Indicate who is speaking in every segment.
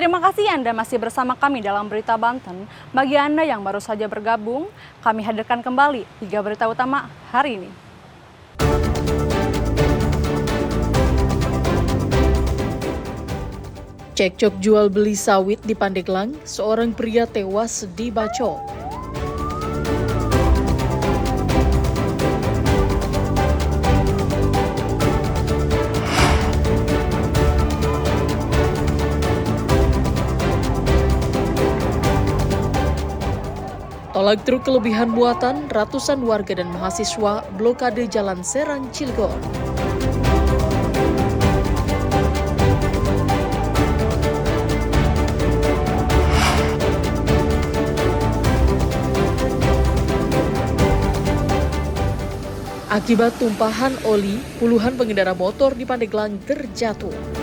Speaker 1: Terima kasih Anda masih bersama kami dalam Berita Banten. Bagi Anda yang baru saja bergabung, kami hadirkan kembali 3 berita utama hari ini. Cekcok jual beli sawit di Pandeglang, seorang pria tewas dibacok. Tolak truk kelebihan muatan, ratusan warga dan mahasiswa blokade Jalan Serang Cilegon. Akibat tumpahan oli, puluhan pengendara motor di Pandeglang terjatuh.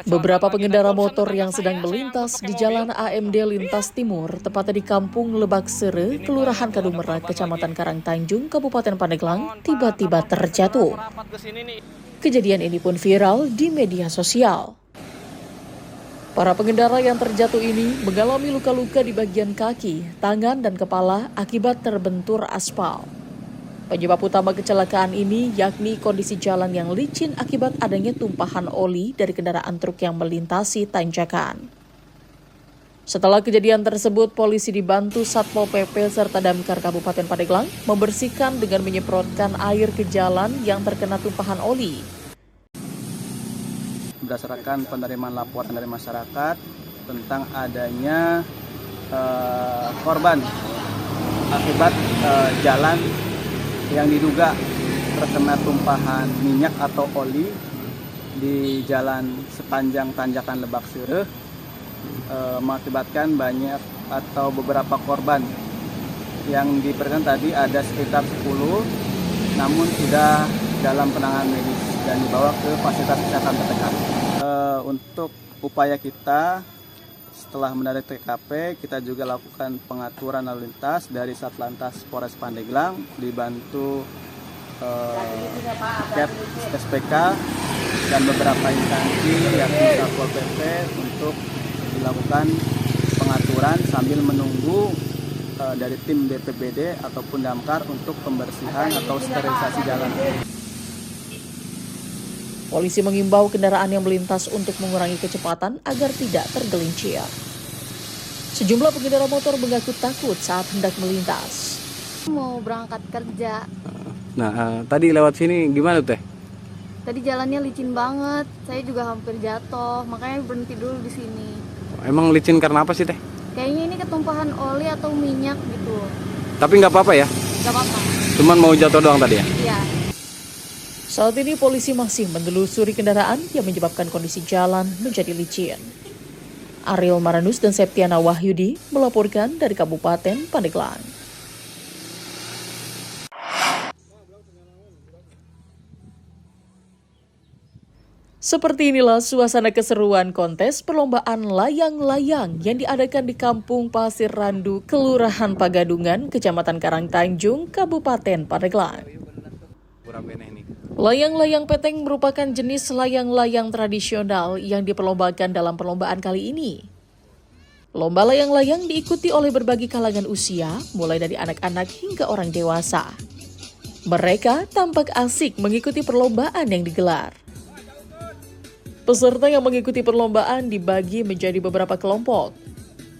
Speaker 1: Beberapa pengendara motor yang sedang melintas di Jalan AMD Lintas Timur, tepatnya di Kampung Lebak Sere, Kelurahan Kadumerak, Kecamatan Karangtanjung, Kabupaten Pandeglang, tiba-tiba terjatuh. Kejadian ini pun viral di media sosial. Para pengendara yang terjatuh ini mengalami luka-luka di bagian kaki, tangan, dan kepala akibat terbentur aspal. Penyebab utama kecelakaan ini yakni kondisi jalan yang licin akibat adanya tumpahan oli dari kendaraan truk yang melintasi tanjakan. Setelah kejadian tersebut, polisi dibantu Satpol PP serta Damkar Kabupaten Pandeglang membersihkan dengan menyemprotkan air ke jalan yang terkena tumpahan oli.
Speaker 2: Berdasarkan penerimaan laporan dari masyarakat tentang adanya korban akibat jalan yang diduga terkena tumpahan minyak atau oli di jalan sepanjang tanjakan Lebak Sere, mengakibatkan banyak atau beberapa korban. Yang diperkirakan tadi ada sekitar 10, namun sudah dalam penanganan medis dan dibawa ke fasilitas kesehatan terdekat. Untuk upaya kita setelah mendatangi TKP, kita juga lakukan pengaturan lalu lintas dari Satlantas Polres Pandeglang dibantu SPK dan beberapa instansi yakni Satpol PP untuk dilakukan pengaturan sambil menunggu dari tim BPBD ataupun Damkar untuk pembersihan atau sterilisasi jalan.
Speaker 1: Polisi mengimbau kendaraan yang melintas untuk mengurangi kecepatan agar tidak tergelincir. Sejumlah pengendara motor mengaku takut saat hendak melintas.
Speaker 3: Mau berangkat kerja.
Speaker 2: Nah, tadi lewat sini gimana teh?
Speaker 3: Tadi jalannya licin banget, saya juga hampir jatuh, makanya berhenti dulu di sini.
Speaker 2: Emang licin karena apa sih teh?
Speaker 3: Kayaknya ini ketumpahan oli atau minyak gitu.
Speaker 2: Tapi nggak apa-apa ya?
Speaker 3: Gak apa-apa.
Speaker 2: Cuman mau jatuh doang tadi ya?
Speaker 3: Iya.
Speaker 1: Saat ini polisi masih menelusuri kendaraan yang menyebabkan kondisi jalan menjadi licin. Ariel Maranus dan Septiana Wahyudi melaporkan dari Kabupaten Pandeglang. Seperti inilah suasana keseruan kontes perlombaan layang-layang yang diadakan di Kampung Pasir Randu, Kelurahan Pagadungan, Kecamatan Karangtanjung, Kabupaten Pandeglang. Layang-layang peteng merupakan jenis layang-layang tradisional yang diperlombakan dalam perlombaan kali ini. Lomba layang-layang diikuti oleh berbagai kalangan usia, mulai dari anak-anak hingga orang dewasa. Mereka tampak asik mengikuti perlombaan yang digelar. Peserta yang mengikuti perlombaan dibagi menjadi beberapa kelompok.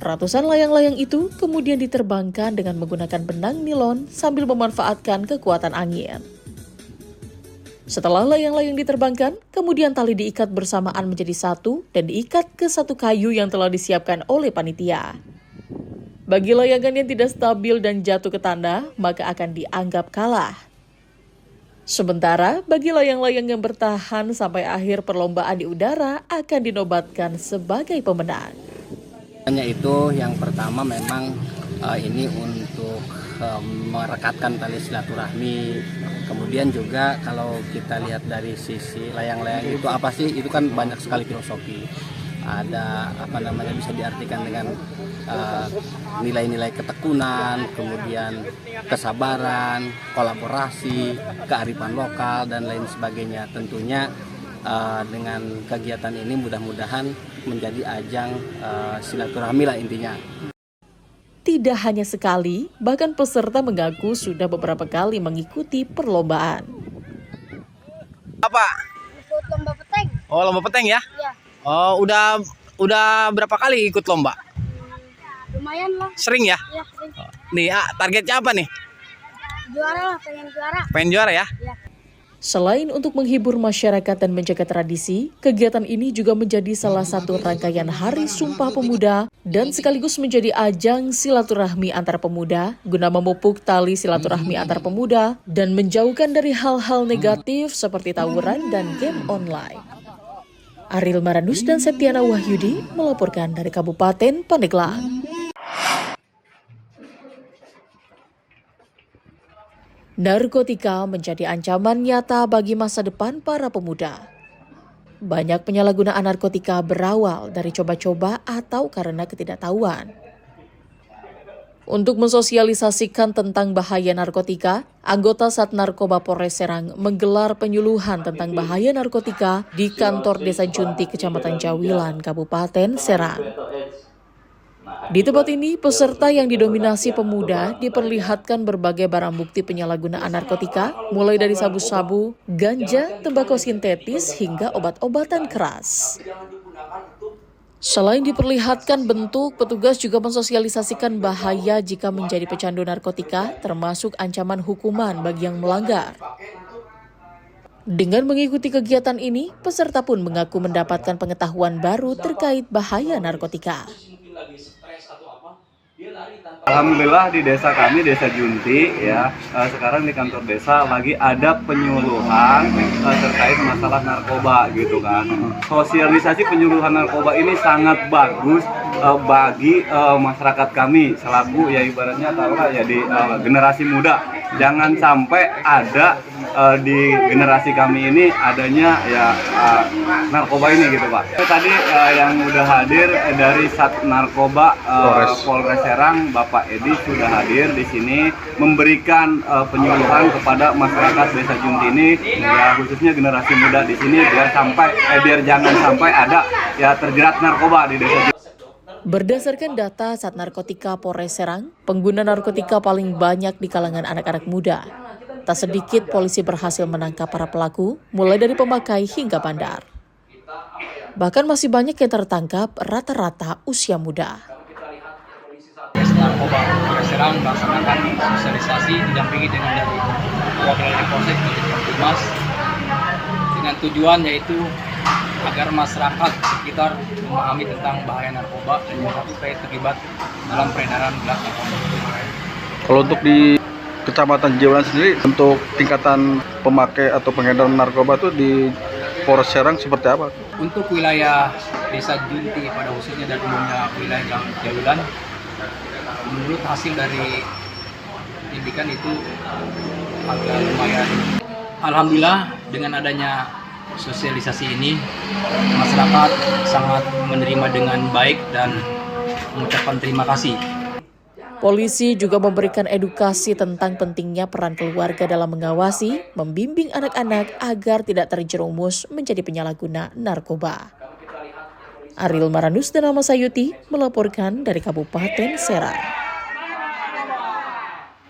Speaker 1: Ratusan layang-layang itu kemudian diterbangkan dengan menggunakan benang nilon sambil memanfaatkan kekuatan angin. Setelah layang-layang diterbangkan, kemudian tali diikat bersamaan menjadi satu dan diikat ke satu kayu yang telah disiapkan oleh panitia. Bagi layangan yang tidak stabil dan jatuh ke tanah, maka akan dianggap kalah. Sementara bagi layang-layang yang bertahan sampai akhir perlombaan di udara akan dinobatkan sebagai pemenang.
Speaker 4: Hanya itu yang pertama memang ini untuk merekatkan tali silaturahmi. Kemudian juga kalau kita lihat dari sisi layang-layang itu apa sih? Itu kan banyak sekali filosofi. Ada bisa diartikan dengan nilai-nilai ketekunan, kemudian kesabaran, kolaborasi, kearifan lokal, dan lain sebagainya. Tentunya dengan kegiatan ini mudah-mudahan menjadi ajang silaturahmi lah intinya.
Speaker 1: Tidak hanya sekali, bahkan peserta mengaku sudah beberapa kali mengikuti perlombaan.
Speaker 5: Apa?
Speaker 3: Ikut lomba peteng.
Speaker 5: Oh, lomba peteng ya?
Speaker 3: Iya.
Speaker 5: Oh, udah berapa kali ikut lomba?
Speaker 3: Lumayan lah.
Speaker 5: Sering ya?
Speaker 3: Iya, sering.
Speaker 5: Nih, targetnya apa nih?
Speaker 3: Juara lah, pengen juara.
Speaker 5: Pengen juara ya?
Speaker 1: Selain untuk menghibur masyarakat dan menjaga tradisi, kegiatan ini juga menjadi salah satu rangkaian Hari Sumpah Pemuda dan sekaligus menjadi ajang silaturahmi antar pemuda guna memupuk tali silaturahmi antar pemuda dan menjauhkan dari hal-hal negatif seperti tawuran dan game online. Ariel Maranus dan Septiana Wahyudi melaporkan dari Kabupaten Pandeglang. Narkotika menjadi ancaman nyata bagi masa depan para pemuda. Banyak penyalahgunaan narkotika berawal dari coba-coba atau karena ketidaktahuan. Untuk mensosialisasikan tentang bahaya narkotika, anggota Satnarkoba Polres Serang menggelar penyuluhan tentang bahaya narkotika di kantor Desa Junti, Kecamatan Jawilan, Kabupaten Serang. Di tempat ini, peserta yang didominasi pemuda diperlihatkan berbagai barang bukti penyalahgunaan narkotika, mulai dari sabu-sabu, ganja, tembakau sintetis, hingga obat-obatan keras. Selain diperlihatkan bentuk, petugas juga mensosialisasikan bahaya jika menjadi pecandu narkotika, termasuk ancaman hukuman bagi yang melanggar. Dengan mengikuti kegiatan ini, peserta pun mengaku mendapatkan pengetahuan baru terkait bahaya narkotika.
Speaker 2: Alhamdulillah di desa kami, Desa Junti ya, sekarang di kantor desa lagi ada penyuluhan terkait masalah narkoba gitu kan. Sosialisasi penyuluhan narkoba ini sangat bagus bagi masyarakat kami selaku ya ibaratnya taruhlah ya di generasi muda. Jangan sampai ada di generasi kami ini adanya ya narkoba ini gitu Pak. Tadi yang udah hadir dari Satnarkoba Polres Serang, Bapak Edi sudah hadir di sini memberikan penyuluhan kepada masyarakat Desa Junti ini ya khususnya generasi muda di sini biar jangan sampai ada ya terjerat narkoba di Desa Junti.
Speaker 1: Berdasarkan data Satnarkotika Polres Serang, pengguna narkotika paling banyak di kalangan anak-anak muda. Tak sedikit polisi berhasil menangkap para pelaku, mulai dari pemakai hingga bandar. Bahkan masih banyak yang tertangkap rata-rata usia muda.
Speaker 6: Narkoba Polres Serang melaksanakan sosialisasi didampingi dengan dari perwakilan Polsek dan Humas dengan tujuan yaitu agar masyarakat sekitar memahami tentang bahaya narkoba dan jangan sampai terlibat dalam peredaran gelap narkoba.
Speaker 7: Kalau untuk di Kecamatan Jawilan sendiri, untuk tingkatan pemakai atau pengedar narkoba itu di Polres Serang seperti apa?
Speaker 6: Untuk wilayah Desa Junti pada khususnya dan umumnya wilayah Jawilan, menurut hasil dari pendidikan itu agak lumayan. Alhamdulillah dengan adanya sosialisasi ini masyarakat sangat menerima dengan baik dan mengucapkan terima kasih.
Speaker 1: Polisi juga memberikan edukasi tentang pentingnya peran keluarga dalam mengawasi, membimbing anak-anak agar tidak terjerumus menjadi penyalahguna narkoba. Ariel Maranus dan Alma Sayuti melaporkan dari Kabupaten Serang.